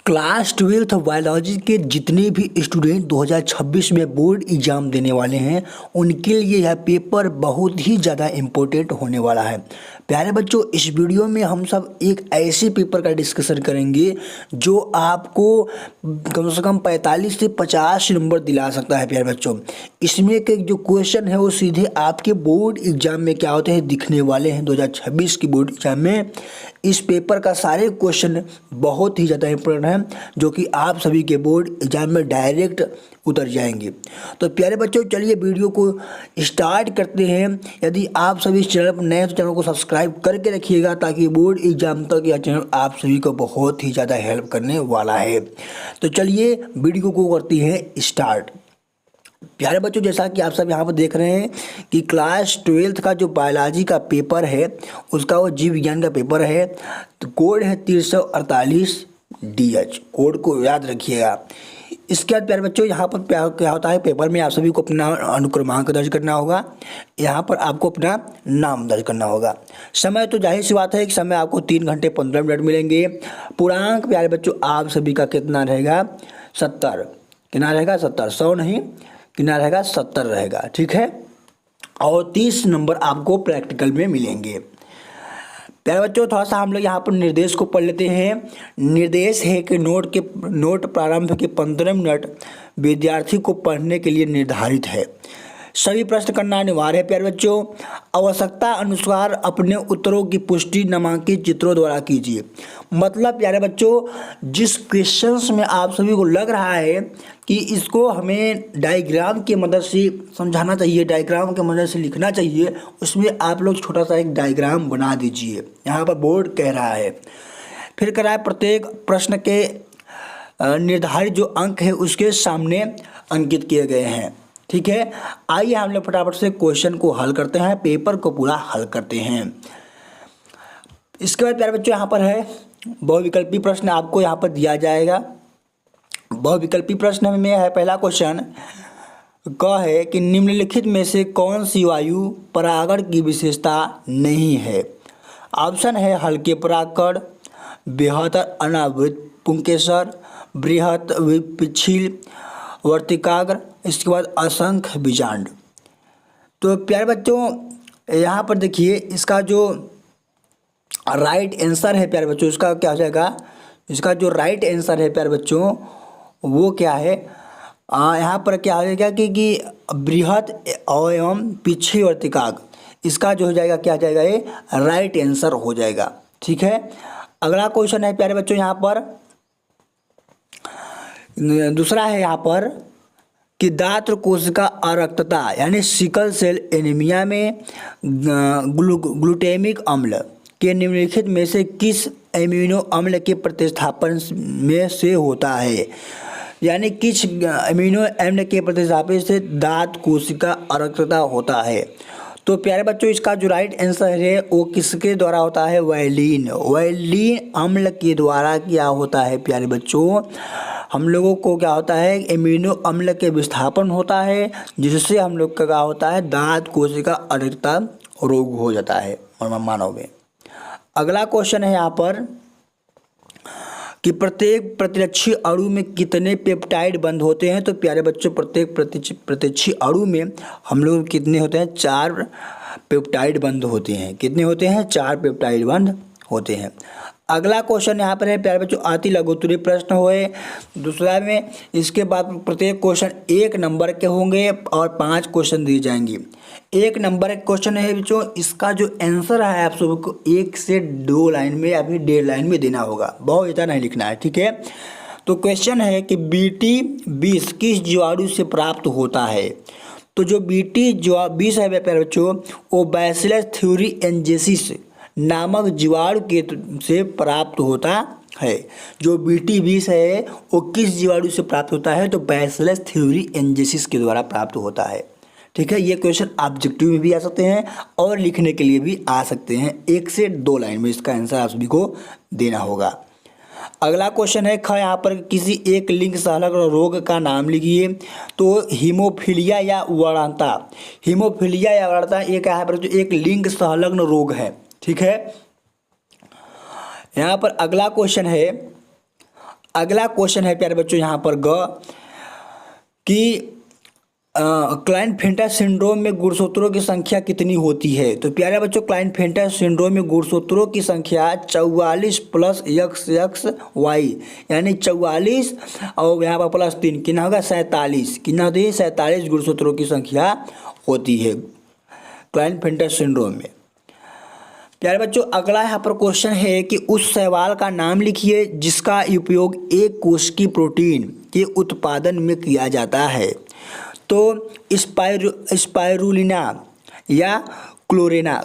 Class 12th biology के जितने भी स्टूडेंट 2026 में बोर्ड एग्ज़ाम देने वाले हैं उनके लिए यह पेपर बहुत ही ज़्यादा इम्पोर्टेंट होने वाला है। प्यारे बच्चों, इस वीडियो में हम सब एक ऐसे पेपर का डिस्कशन करेंगे जो आपको कम से कम 45 से 50 नंबर दिला सकता है। प्यारे बच्चों, इसमें के जो क्वेश्चन है वो सीधे आपके बोर्ड एग्ज़ाम में क्या होते हैं दिखने वाले हैं। 2026 की बोर्ड एग्ज़ाम में इस पेपर का सारे क्वेश्चन बहुत ही ज़्यादा इम्पोर्टेंट हैं जो कि आप सभी के बोर्ड एग्जाम में डायरेक्ट उतर जाएंगे। तो प्यारे बच्चों, चलिए वीडियो को स्टार्ट करते हैं। यदि आप सभी इस चैनल पर नए हैं तो चैनल को सब्सक्राइब करके रखिएगा ताकि बोर्ड एग्जाम तक यह चैनल आप सभी को बहुत ही ज़्यादा हेल्प करने वाला है। तो चलिए वीडियो को करते हैं स्टार्ट। प्यारे बच्चों, जैसा कि आप सब यहाँ पर देख रहे हैं कि क्लास 12th का जो बायोलॉजी का पेपर है उसका वो जीव विज्ञान का पेपर है। तो कोड है 348 DH, कोड को याद रखिएगा। इसके बाद प्यारे बच्चों, यहाँ पर क्या होता है, पेपर में आप सभी को अपना अनुक्रमांक दर्ज करना होगा। यहाँ पर आपको अपना नाम दर्ज करना होगा। समय तो जाहिर सी बात है कि समय आपको 3 घंटे 15 मिनट मिलेंगे। पूर्णांक प्यारे बच्चों आप सभी का कितना रहेगा, 70। कितना रहेगा, 70, 100 नहीं, कितना रहेगा, 70 रहेगा। ठीक है, और 30 नंबर आपको प्रैक्टिकल में मिलेंगे। प्यारे बच्चों, थोड़ा सा हम लोग यहाँ पर निर्देश को पढ़ लेते हैं। निर्देश है कि नोट प्रारंभ के 15 मिनट विद्यार्थी को पढ़ने के लिए निर्धारित है। सभी प्रश्न करना अनिवार्य है। प्यारे बच्चों, आवश्यकता अनुसार अपने उत्तरों की पुष्टि नामांकित चित्रों द्वारा कीजिए। मतलब प्यारे बच्चों, जिस क्वेश्चंस में आप सभी को लग रहा है कि इसको हमें डायग्राम की मदद से समझाना चाहिए, डायग्राम की मदद से लिखना चाहिए, उसमें आप लोग छोटा सा एक डायग्राम बना दीजिए। यहाँ पर बोर्ड कह रहा है। फिर कह रहा है प्रत्येक प्रश्न के निर्धारित जो अंक है उसके सामने अंकित किए गए हैं। ठीक है, आइए हम लोग फटाफट से क्वेश्चन को हल करते हैं, पेपर को पूरा हल करते हैं। इसके बाद प्यारे बच्चों, यहाँ पर है बहुविकल्पी प्रश्न आपको यहाँ पर दिया जाएगा। बहुविकल्पी प्रश्न में है पहला क्वेश्चन का है कि निम्नलिखित में से कौन सी वायु परागण की विशेषता नहीं है। ऑप्शन है हल्के परागकण, बेहतर अनावृत पुंकेसर, बृहत पिछिल वर्तिकाग्र, इसके बाद असंख्य बीजांड। तो प्यारे बच्चों, यहाँ पर देखिए इसका जो राइट आंसर है प्यारे बच्चों, इसका क्या हो जाएगा, इसका जो राइट आंसर है प्यारे बच्चों वो क्या है, यहाँ पर क्या हो जाएगा कि बृहत एवं पिछिल वर्तिकाग्र, इसका जो हो जाएगा क्या हो जाएगा, ये राइट आंसर हो जाएगा। ठीक है, अगला क्वेश्चन है प्यारे बच्चों, यहाँ पर दूसरा है यहाँ पर कि दात्र कोशिका अरक्तता यानी सिकल सेल एनीमिया में ग्लूटेमिक अम्ल के निम्नलिखित में से किस एमिनो अम्ल के प्रतिस्थापन में से होता है। यानी किस एमिनो अम्ल के प्रतिस्थापन से दात्र कोशिका अरक्तता होता है। तो प्यारे बच्चों, इसका जो राइट आंसर है वो किसके द्वारा होता है, वायलिन अम्ल के द्वारा क्या होता है। प्यारे बच्चों, हम लोगों को क्या होता है, एमिनो अम्ल के विस्थापन होता है जिससे हम लोग का क्या होता है, दांत कोशिका अरक्तता रोग हो जाता है मानव में। अगला क्वेश्चन है यहाँ पर कि प्रत्येक प्रतिरक्षी अणु में कितने पेप्टाइड बंध होते हैं। तो प्यारे बच्चों, प्रत्येक प्रतिरक्षी अणु में हम लोग कितने होते हैं, 4 पेप्टाइड बंध होते हैं। कितने होते हैं, 4 पेप्टाइड बंध होते हैं। अगला क्वेश्चन यहाँ पर है प्यारे बच्चों अति लघुत्तरीय प्रश्न हुए दूसरा में। इसके बाद प्रत्येक क्वेश्चन 1 नंबर के होंगे और 5 क्वेश्चन दिए जाएंगे। 1 नंबर का क्वेश्चन है बच्चों, इसका जो आंसर है आप सबको 1 से 2 लाइन में या फिर 1.5 लाइन में देना होगा, बहुत ज़्यादा नहीं लिखना है। ठीक है, तो क्वेश्चन है कि BT20 किस जीवाणु से प्राप्त होता है। तो जो BT20 है प्यारे बच्चों वो बैसिलस थ्यूरिएंजेसिस नामक जीवाणु के से प्राप्त होता है। जो BT20 है वो किस जीवाणु से प्राप्त होता है, तो बैसिलस थ्यूरिएंजेसिस के द्वारा प्राप्त होता है। ठीक है, ये क्वेश्चन ऑब्जेक्टिव में भी आ सकते हैं और लिखने के लिए भी आ सकते हैं। 1 से 2 लाइन में इसका आंसर आप सभी को देना होगा। अगला क्वेश्चन है यहाँ पर किसी एक लिंग संलग्न रोग का नाम लिखिए। तो हीमोफीलिया या वर्णता, हीमोफीलिया या वर्णता ये क्या है पर जो एक लिंग संलग्न रोग है। ठीक है, यहाँ पर अगला क्वेश्चन है अगला क्वेश्चन है प्यारे बच्चों यहाँ पर कि क्लाइनफेल्टर सिंड्रोम में गुणसूत्रों की संख्या कितनी होती है। तो प्यारे बच्चों क्लाइनफेल्टर सिंड्रोम में गुणसूत्रों की संख्या 44 प्लस XXY यानी 44 और यहाँ पर प्लस 3 कितना होगा 47, कितना होती है 47 गुणसूत्रों की संख्या होती है क्लाइनफेल्टर सिंड्रोम में। प्यारे बच्चों अगला यहाँ पर क्वेश्चन है कि उस शैवाल का नाम लिखिए जिसका उपयोग एक कोशिकीय प्रोटीन के उत्पादन में किया जाता है। तो स्पाइरुलिना या क्रोलेरा,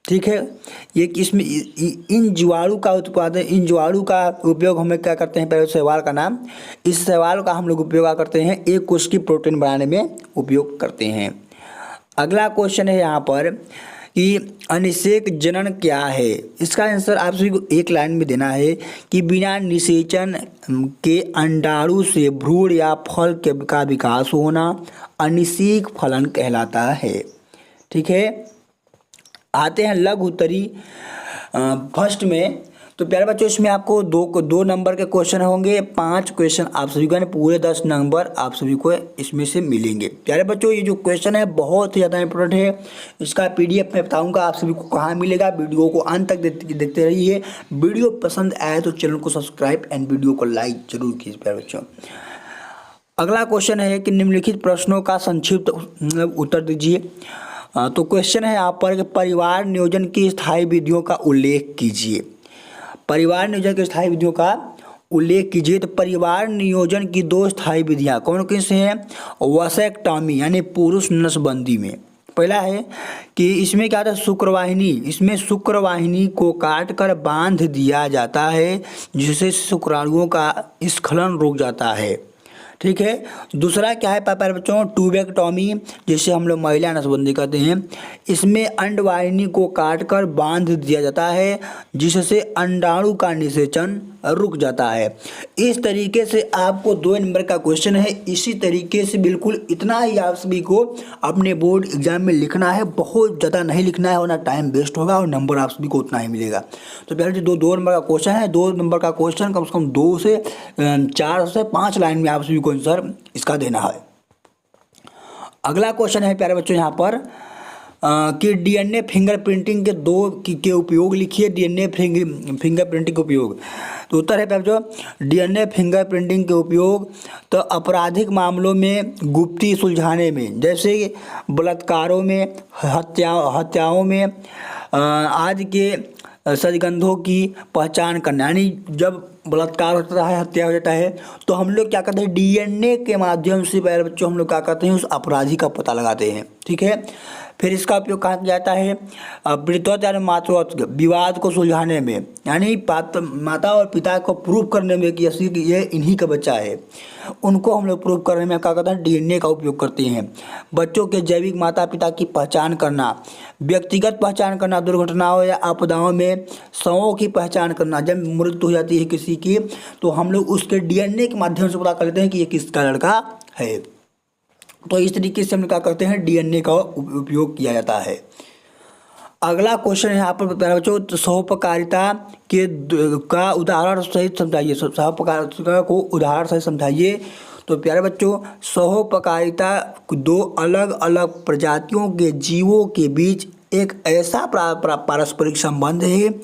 ठीक है। ये इसमें इन जीवाणु का उपयोग हम लोग क्या करते हैं, पहले शैवाल का नाम, इस शैवाल का हम लोग उपयोग करते हैं एक कोशिकीय प्रोटीन बनाने में उपयोग करते हैं। अगला क्वेश्चन है यहाँ पर कि अनिषेक जनन क्या है। इसका आंसर आप सभी को एक लाइन में देना है कि बिना निषेचन के अंडाणु से भ्रूण या फल का विकास होना अनिषेक फलन कहलाता है, ठीक है। आते हैं लघु उत्तरी फर्स्ट में। तो प्यारे बच्चों इसमें आपको दो नंबर के क्वेश्चन होंगे, 5 क्वेश्चन आप सभी को, पूरे 10 नंबर आप सभी को इसमें से मिलेंगे। प्यारे बच्चों ये जो क्वेश्चन है बहुत ही ज़्यादा इंपॉर्टेंट है। इसका PDF मैं बताऊंगा आप सभी को कहाँ मिलेगा। वीडियो को अंत तक देखते रहिए। वीडियो पसंद आए तो चैनल को सब्सक्राइब एंड वीडियो को लाइक जरूर कीजिए। प्यारे बच्चों अगला क्वेश्चन है कि निम्नलिखित प्रश्नों का संक्षिप्त उत्तर दीजिए। तो क्वेश्चन है यहाँ पर कि परिवार नियोजन की स्थायी विधियों का उल्लेख कीजिए। परिवार नियोजन की स्थायी विधियों का उल्लेख कीजिए। तो परिवार नियोजन की 2 स्थायी विधियाँ कौन कौन सी हैं। वसेक्टॉमी यानी पुरुष नसबंदी में पहला है कि इसमें क्या था, शुक्रवाहिनी, इसमें शुक्रवाहिनी को काट कर बांध दिया जाता है जिससे शुक्राणुओं का स्खलन रुक जाता है, ठीक है। दूसरा क्या है प्यारे बच्चों, ट्यूबेक्टॉमी, जिसे हम लोग महिला नसबंदी कहते हैं। इसमें अंडवाहिनी को काटकर बांध दिया जाता है जिससे अंडाणु का निषेचन रुक जाता है। इस तरीके से आपको 2 नंबर का क्वेश्चन है। इसी तरीके से बिल्कुल इतना ही आप सभी को अपने बोर्ड एग्जाम में लिखना है, बहुत ज़्यादा नहीं लिखना है वरना टाइम वेस्ट होगा और नंबर आप सभी को उतना ही मिलेगा। तो प्यारे जो 2 नंबर का क्वेश्चन है, 2 नंबर का क्वेश्चन कम से कम 2 से 4 से 5 लाइन में आप सभी को आंसर इसका देना है। अगला क्वेश्चन है प्यारे बच्चों यहाँ पर कि DNA फिंगरप्रिंटिंग के उपयोग लिखिए। DNA फिंगरप्रिंटिंग के उपयोग। तो उत्तर है प्यारे बच्चों DNA फिंगरप्रिंटिंग के उपयोग तो आपराधिक मामलों में गुप्ती सुलझाने में, जैसे बलात्कारों में, हत्याओं में, आदि के सजगंधों की पहचान करना, यानी जब बलात्कार होता है, हत्या हो जाता है तो हम लोग क्या करते हैं, DNA के माध्यम से प्यारे बच्चों हम लोग क्या करते हैं, उस अपराधी का पता लगाते हैं, ठीक है। फिर इसका उपयोग कहाँ किया जाता है, पितृत्व यानी मातृत्व विवाद को सुलझाने में, यानी माता और पिता को प्रूव करने में कि ये इन्हीं का बच्चा है, उनको हम लोग प्रूव करने में क्या करते हैं, DNA का उपयोग करते हैं। बच्चों के जैविक माता पिता की पहचान करना, व्यक्तिगत पहचान करना, दुर्घटनाओं या आपदाओं में शवों की पहचान करना, जब मृत्यु हो जाती है किसी की तो हम लोग उसके DNA के माध्यम से पता कर लेते हैं कि ये किसका लड़का है। तो इस तरीके से हम क्या करते हैं, DNA का उपयोग किया जाता है। अगला क्वेश्चन यहाँ पर प्यारे बच्चों सहोपकारिता का उदाहरण सहित समझाइए। सहोपकारिता को उदाहरण सहित समझाइए। तो प्यारे बच्चों सहोपकारिता 2 अलग अलग प्रजातियों के जीवों के बीच एक ऐसा पारस्परिक संबंध है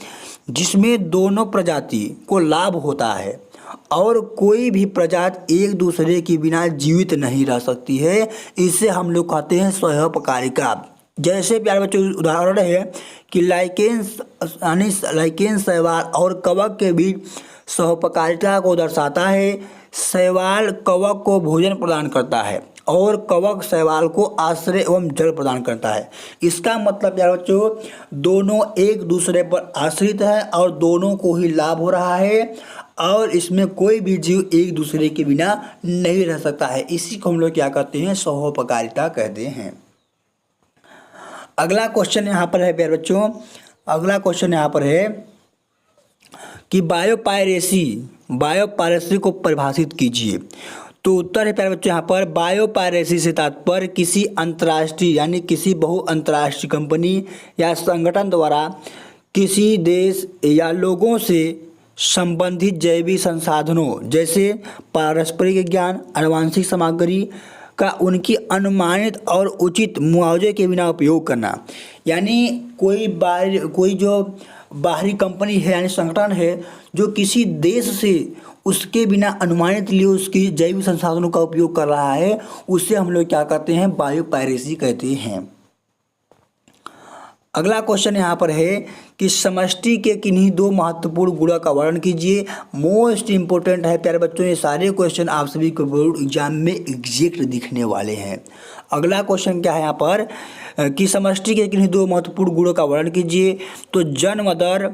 जिसमें दोनों प्रजाति को लाभ होता है और कोई भी प्रजाति एक दूसरे के बिना जीवित नहीं रह सकती है। इसे हम लोग कहते हैं सहोपकारिता। जैसे प्यारे बच्चों उदाहरण है कि लाइकेन शैवाल और कवक के बीच सहोपकारिता को दर्शाता है। शैवाल कवक को भोजन प्रदान करता है और कवक शैवाल को आश्रय एवं जल प्रदान करता है। इसका मतलब प्यारे बच्चों दोनों एक दूसरे पर आश्रित है और दोनों को ही लाभ हो रहा है और इसमें कोई भी जीव एक दूसरे के बिना नहीं रह सकता है। इसी को हम लोग क्या कहते हैं, सहोपकारिता कहते हैं। अगला क्वेश्चन यहाँ पर है प्यारे बच्चों, अगला क्वेश्चन यहाँ पर है कि बायोपायरेसी को परिभाषित कीजिए। तो उत्तर है प्यारे बच्चों यहाँ पर बायोपायरेसी से तात्पर्य किसी अंतर्राष्ट्रीय यानी किसी बहुअंतर्राष्ट्रीय कंपनी या संगठन द्वारा किसी देश या लोगों से संबंधित जैविक संसाधनों जैसे पारस्परिक ज्ञान, आनुवंशिक सामग्री का उनकी अनुमानित और उचित मुआवजे के बिना उपयोग करना। यानी कोई जो बाहरी कंपनी है यानी संगठन है जो किसी देश से उसके बिना अनुमानित लिए उसकी जैविक संसाधनों का उपयोग कर रहा है, उसे हम लोग क्या कहते हैं, बायो पायरेसी कहते हैं। अगला क्वेश्चन यहाँ पर है कि समष्टि के किन्हीं दो महत्वपूर्ण गुणों का वर्णन कीजिए। मोस्ट इंपोर्टेंट है प्यारे बच्चों, ये सारे क्वेश्चन आप सभी को बोर्ड एग्जाम में एग्जैक्ट दिखने वाले हैं। अगला क्वेश्चन क्या है यहाँ पर कि समष्टि के किन्हीं दो महत्वपूर्ण गुणों का वर्णन कीजिए। तो जन्म दर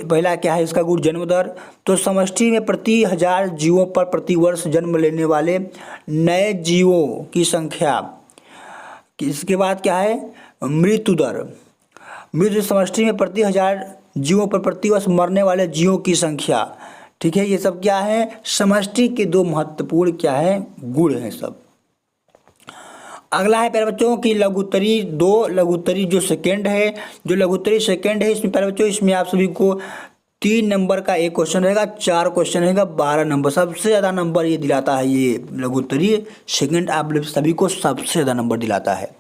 पहला क्या है इसका गुण, जन्म दर। तो समष्टि में प्रति 1000 जीवों पर प्रति वर्ष जन्म लेने वाले नए जीवों की संख्या। इसके बाद क्या है, मृत्यु दर। मृत्यु समष्टि में प्रति 1000 जीवों पर प्रति वर्ष मरने वाले जीवों की संख्या। ठीक है, ये सब क्या है, समष्टि के दो महत्वपूर्ण क्या है, गुण हैं सब। अगला है प्यारे बच्चों कि लघुत्तरी जो सेकंड है, इसमें प्यारे बच्चों इसमें आप सभी को 3 नंबर का एक क्वेश्चन रहेगा, 4 क्वेश्चन रहेगा, 12 नंबर। सबसे ज़्यादा नंबर ये दिलाता है, ये लघुत्तरी सेकंड आप सभी को सबसे ज़्यादा नंबर दिलाता है।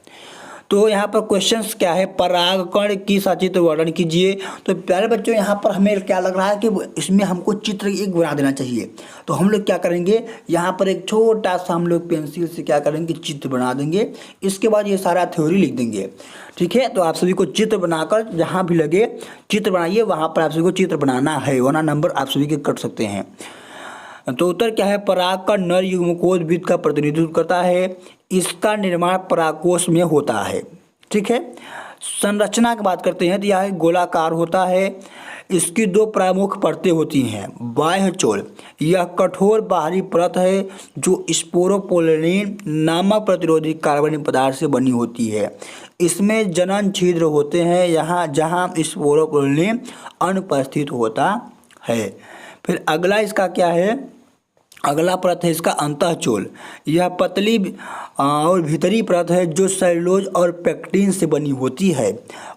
तो यहाँ पर क्वेश्चंस क्या है, परागकण की सचित्र वर्णन कीजिए। तो प्यारे बच्चों यहाँ पर हमें क्या लग रहा है कि इसमें हमको चित्र एक बना देना चाहिए। तो हम लोग क्या करेंगे, यहाँ पर एक छोटा सा हम लोग पेंसिल से क्या करेंगे, चित्र बना देंगे। इसके बाद ये सारा थ्योरी लिख देंगे। ठीक है, तो आप सभी को चित्र बनाकर जहाँ भी लगे चित्र बनाइए, वहाँ पर आप सभी को चित्र बनाना है, वरना नंबर आप सभी के कट सकते हैं। तो उत्तर क्या है, परागकण नर युग्मकोद्भिद का प्रतिनिधित्व करता है। इसका निर्माण परागकोश में होता है। ठीक है, संरचना की बात करते हैं तो यह गोलाकार होता है। इसकी 2 प्रमुख परतें होती हैं। बाह्य चोल, यह कठोर बाहरी परत है जो स्पोरोपोलिन नामक प्रतिरोधी कार्बनिक पदार्थ से बनी होती है। इसमें जनन छिद्र होते हैं जहाँ स्पोरोपोलिन अनुपस्थित होता है। फिर अगला इसका क्या है, अगला परत है इसका अंतःचोल। यह पतली और भीतरी परत है जो सेलुलोज और पेक्टिन से बनी होती है।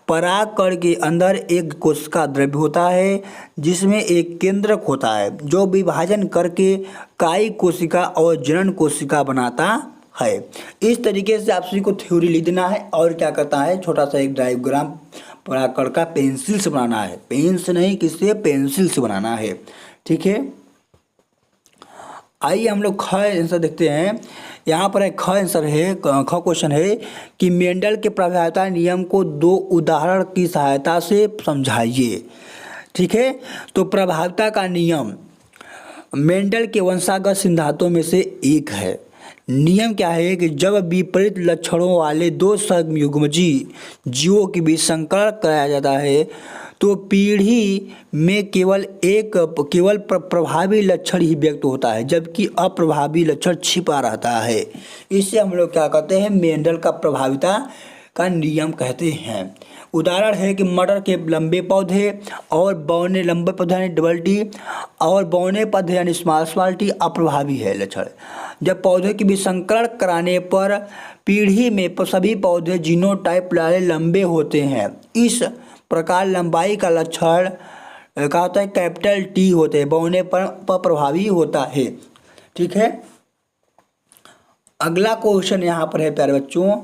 परागकण के अंदर एक कोशिका द्रव्य होता है जिसमें एक केंद्रक होता है जो विभाजन करके कायी कोशिका और जनन कोशिका बनाता है। इस तरीके से आप सभी को थ्योरी लिख देना है। और क्या करता है, छोटा सा एक डायग्राम परागकण का पेंसिल से बनाना है, पेन से नहीं, किससे, पेंसिल से बनाना है। ठीक है, आइए हम लोग ख आंसर देखते हैं। यहाँ पर एक ख आंसर है, ख क्वेश्चन है कि मेंडल के प्रभावता नियम को 2 उदाहरण की सहायता से समझाइए। ठीक है, तो प्रभावता का नियम मेंडल के वंशागत सिद्धांतों में से एक है। नियम क्या है कि जब विपरीत लक्षणों वाले 2 संयुग्मजी जीवों के बीच संकरण कराया जाता है तो पीढ़ी में केवल प्रभावी लक्षण ही व्यक्त होता है, जबकि अप्रभावी लक्षण छिपा रहता है। इससे हम लोग क्या कहते हैं, मेंडल का प्रभाविता का नियम कहते हैं। उदाहरण है कि मटर के लंबे पौधे और बौने लंबे पौधे यानी डबल टी और बौने पौधे यानी स्मॉल टी अप्रभावी है लक्षण। जब पौधे के बीच संकरण कराने पर पीढ़ी में सभी पौधे जीनोटाइप वाले लंबे होते हैं। इस प्रकार लंबाई का लक्षण क्या होता है, कैपिटल टी होते हैं, बौने पर प्रभावी होता है। ठीक है, अगला क्वेश्चन यहाँ पर है प्यारे बच्चों,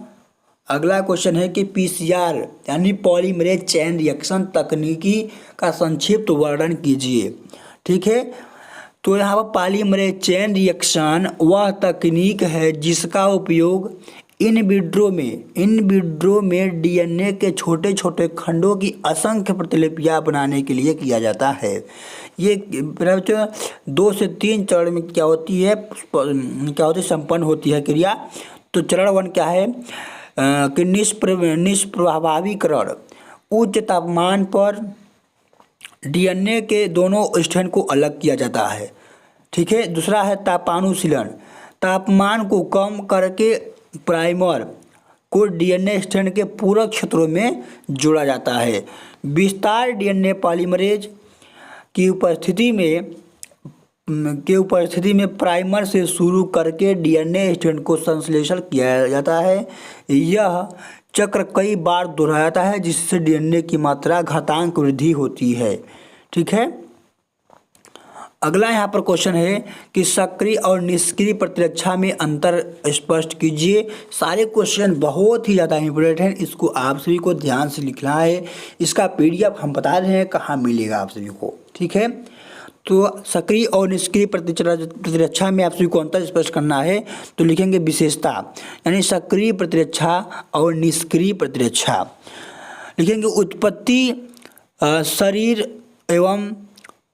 अगला क्वेश्चन है कि पीसीआर यानी पॉलीमरेज चेन रिएक्शन तकनीकी का संक्षिप्त वर्णन कीजिए। ठीक है, तो यहाँ पर पॉलीमरेज चेन रिएक्शन वह तकनीक है जिसका उपयोग इन विट्रो में डीएनए के छोटे छोटे खंडों की असंख्य प्रतिलिपियां बनाने के लिए किया जाता है। ये 2 से 3 चरण में क्या होती है संपन्न होती है क्रिया। तो चरण 1 क्या है कि निष्प्रभावीकरण। उच्च तापमान पर डीएनए के दोनों स्ट्रैंड को अलग किया जाता है। ठीक है, दूसरा है तापानुशीलन। तापमान को कम करके प्राइमर को डीएनए स्ट्रैंड के पूरक क्षेत्रों में जोड़ा जाता है। विस्तार डीएनए पॉलीमरेज की उपस्थिति में प्राइमर से शुरू करके डीएनए स्ट्रैंड को संश्लेषण किया जाता है। यह चक्र कई बार दोहराया जाता है जिससे डीएनए की मात्रा घातांक वृद्धि होती है। ठीक है, अगला यहाँ पर क्वेश्चन है कि सक्रिय और निष्क्रिय प्रतिरक्षा में अंतर स्पष्ट कीजिए। सारे क्वेश्चन बहुत ही ज़्यादा इंपॉर्टेंट हैं, इसको आप सभी को ध्यान से लिखना है। इसका पीडीएफ हम बता रहे हैं कहाँ मिलेगा आप सभी को, ठीक है। तो सक्रिय और निष्क्रिय प्रतिरक्षा में आप सभी को अंतर स्पष्ट करना है, तो लिखेंगे विशेषता, यानी सक्रिय प्रतिरक्षा और निष्क्रिय प्रतिरक्षा। लिखेंगे उत्पत्ति शरीर एवं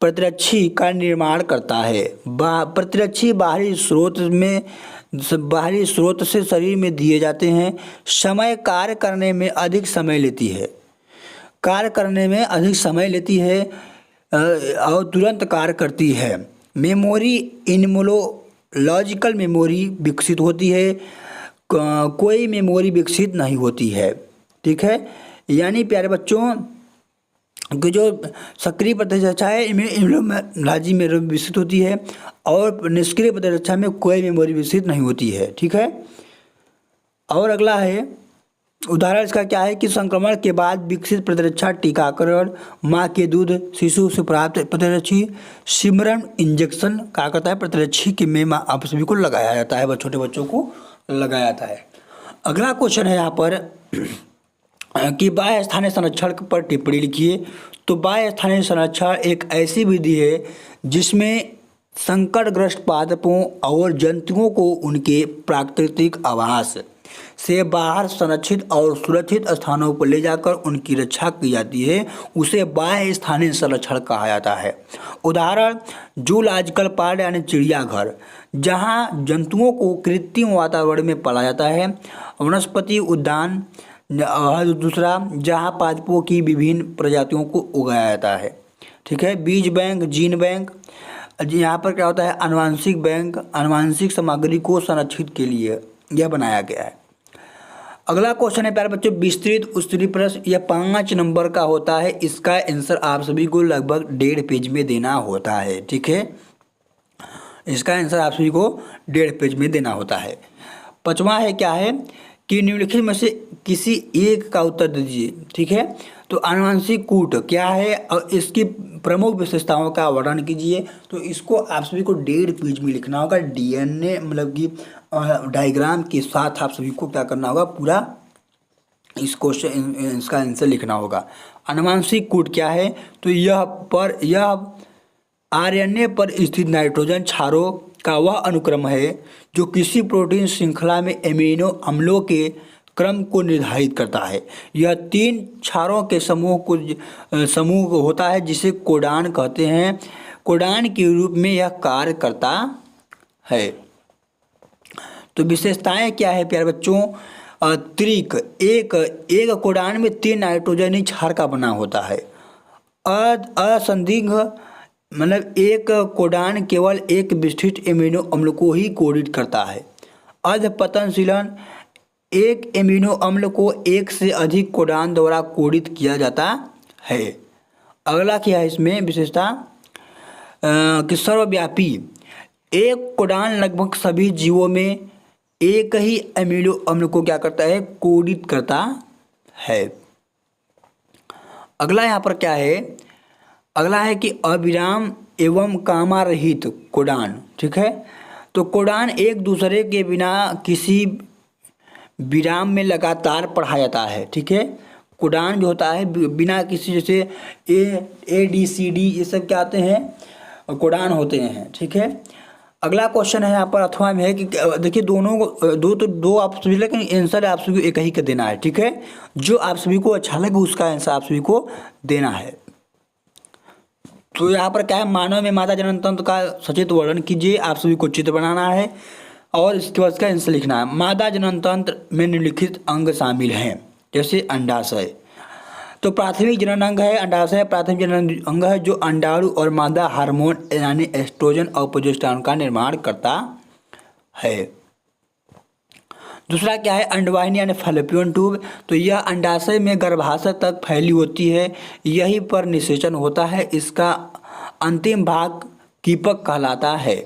प्रतिरक्षी का निर्माण करता है। प्रतिरक्षी बाहरी स्रोत से शरीर में दिए जाते हैं। समय कार्य करने में अधिक समय लेती है, और तुरंत कार्य करती है। मेमोरी इम्यूनोलॉजिकल मेमोरी विकसित होती है, कोई मेमोरी विकसित नहीं होती है, ठीक है। यानी प्यारे बच्चों कि जो सक्रिय प्रतिरक्षा है इनमें इम्यूनोलॉजी में विकसित होती है, और निष्क्रिय प्रतिरक्षा में कोई मेमोरी विकसित नहीं होती है, ठीक है। और अगला है उदाहरण इसका क्या है कि संक्रमण के बाद विकसित प्रतिरक्षा टीकाकरण, माँ के दूध, शिशु से प्राप्त प्रतिरक्षी, सिमरन इंजेक्शन क्या करता है प्रतिरक्षी के में आप सभी को लगाया जाता है, छोटे बच्चों को लगाया जाता है। अगला क्वेश्चन है यहाँ पर कि बाह्य स्थानीय संरक्षण पर टिप्पणी लिखिए। तो बाह्य स्थानीय संरक्षण एक ऐसी विधि है जिसमें संकटग्रस्त पादपों और जंतुओं को उनके प्राकृतिक आवास से बाहर संरक्षित और सुरक्षित स्थानों पर ले जाकर उनकी रक्षा की जाती है, उसे बाह्य स्थानीय संरक्षण कहा जाता है। उदाहरण जूलॉजिकल पार्क यानी चिड़ियाघर, जहां जंतुओं को कृत्रिम वातावरण में पाला जाता है। वनस्पति उद्यान, दूसरा जहां पादपों की विभिन्न प्रजातियों को उगाया जाता है, ठीक है। बीज बैंक, जीन बैंक, यहाँ पर क्या होता है आनुवांशिक बैंक, आनुवांशिक सामग्री को संरक्षित के लिए यह बनाया गया है। अगला क्वेश्चन है प्यारे बच्चों विस्तृत उत्तरीय प्रश्न, यह 5 नंबर का होता है। इसका आंसर आप सभी को लगभग 1.5 पेज में देना होता है, ठीक है। इसका आंसर आप सभी को 1.5 पेज में देना होता है। 5वां है क्या है कि निम्नलिखित में से किसी एक का उत्तर दीजिए, ठीक है। तो आनुवंशिक कूट क्या है और इसकी प्रमुख विशेषताओं का वर्णन कीजिए। तो इसको आप सभी को 1.5 पेज में लिखना होगा, डीएनए मतलब कि डायग्राम के साथ आप सभी को क्या करना होगा, पूरा इस क्वेश्चन इसका आंसर लिखना होगा। आनुवंशिक कूट क्या है, तो यह आरएनए पर स्थित नाइट्रोजन क्षारों का वह अनुक्रम है जो किसी प्रोटीन श्रृंखला में एमिनो अम्लों के क्रम को निर्धारित करता है। यह 3 क्षारों के समूह होता है जिसे कोडान कहते हैं। कोडान के रूप में यह कार्य करता है। तो विशेषताएं क्या है प्यारे बच्चों, त्रिक एक कोडान में 3 नाइट्रोजनी क्षार का बना होता है। असंदिग्ध मतलब एक कोडान केवल एक विशिष्ट एमिनो अम्ल को ही कोडित करता है। अधपतनशीलन एक एमिनो अम्ल को एक से अधिक कोडान द्वारा कोडित किया जाता है। अगला क्या है इसमें विशेषता कि सर्वव्यापी एक कोडान लगभग सभी जीवों में एक ही एमिनो अम्ल को क्या करता है, कोडित करता है। अगला यहाँ पर क्या है, अगला है कि अविराम एवं कामा रहित कोडान, ठीक है। तो कोडान एक दूसरे के बिना किसी विराम में लगातार पढ़ा जाता है, ठीक है। कोडान जो होता है बिना किसी जैसे ए डी सी डी ये सब क्या आते हैं कोडान होते हैं, ठीक है। अगला क्वेश्चन है यहाँ पर अथवा में है कि देखिए दो आप सभी, लेकिन आंसर आप सभी को एक ही का देना है, ठीक है। जो आप सभी को अच्छा लगे उसका आंसर आप सभी को देना है। तो यहाँ पर क्या है, मानव में मादा जनन तंत्र का सचित्र वर्णन कीजिए। आप सभी को चित्र बनाना है और इसके बाद इसका आंसर लिखना है। मादा जनन तंत्र में निम्नलिखित अंग शामिल हैं, जैसे अंडाशय। तो प्राथमिक जनन अंग है अंडाशय, प्राथमिक जनन अंग है जो अंडाणु और मादा हार्मोन यानी एस्ट्रोजन और प्रोजेस्टेरोन का निर्माण करता है। दूसरा क्या है, अंडवाहिनी यानी फैलोपियन ट्यूब। तो यह अंडाशय में गर्भाशय तक फैली होती है, यहीं पर निषेचन होता है। इसका अंतिम भाग कीपक कहलाता है,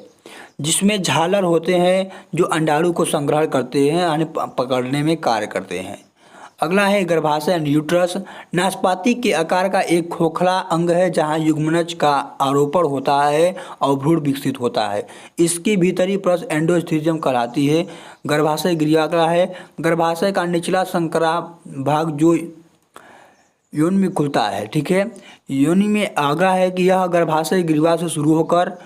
जिसमें झालर होते हैं जो अंडाणु को संग्रहण करते हैं यानी पकड़ने में कार्य करते हैं। अगला है गर्भाशय यानी यूट्रस। नाशपाती के आकार का एक खोखला अंग है जहां युग्मनज का आरोपण होता है और भ्रूण विकसित होता है। इसकी भीतरी परत एंडोथेलियम कहलाती है। गर्भाशय ग्रीवा अगला है। गर्भाशय का निचला संकरा भाग जो योनि में खुलता है, ठीक है। योनि में अगला है कि यह गर्भाशय ग्रीवा से शुरू होकर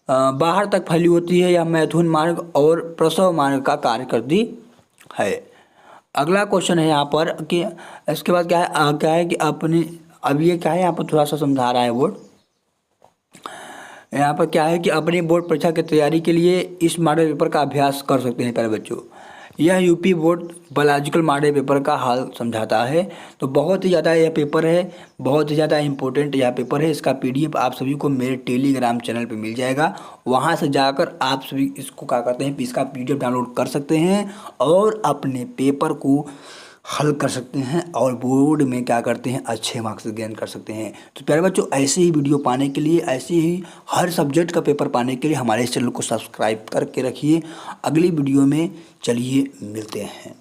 बाहर तक फैली होती है। यह मैथुन मार्ग और प्रसव मार्ग का कार्य करती है। अगला क्वेश्चन है यहाँ पर कि इसके बाद क्या है कि अपने अब ये क्या है यहाँ पर थोड़ा सा समझा रहा है बोर्ड। यहाँ पर क्या है कि अपनी बोर्ड परीक्षा की तैयारी के लिए इस मॉडल पेपर का अभ्यास कर सकते हैं प्यारे बच्चों। यह UP board biological model paper का हाल समझाता है। तो बहुत ही ज़्यादा यह पेपर है, बहुत ही ज़्यादा इम्पोर्टेंट यह पेपर है। इसका पीडीएफ आप सभी को मेरे टेलीग्राम चैनल पे मिल जाएगा। वहाँ से जाकर आप सभी इसको क्या करते हैं, इसका पीडीएफ डाउनलोड कर सकते हैं और अपने पेपर को हल कर सकते हैं और बोर्ड में क्या करते हैं, अच्छे मार्क्स गेन कर सकते हैं। तो प्यारे बच्चों, ऐसे ही वीडियो पाने के लिए, ऐसे ही हर सब्जेक्ट का पेपर पाने के लिए हमारे इस चैनल को सब्सक्राइब करके रखिए। अगली वीडियो में चलिए मिलते हैं।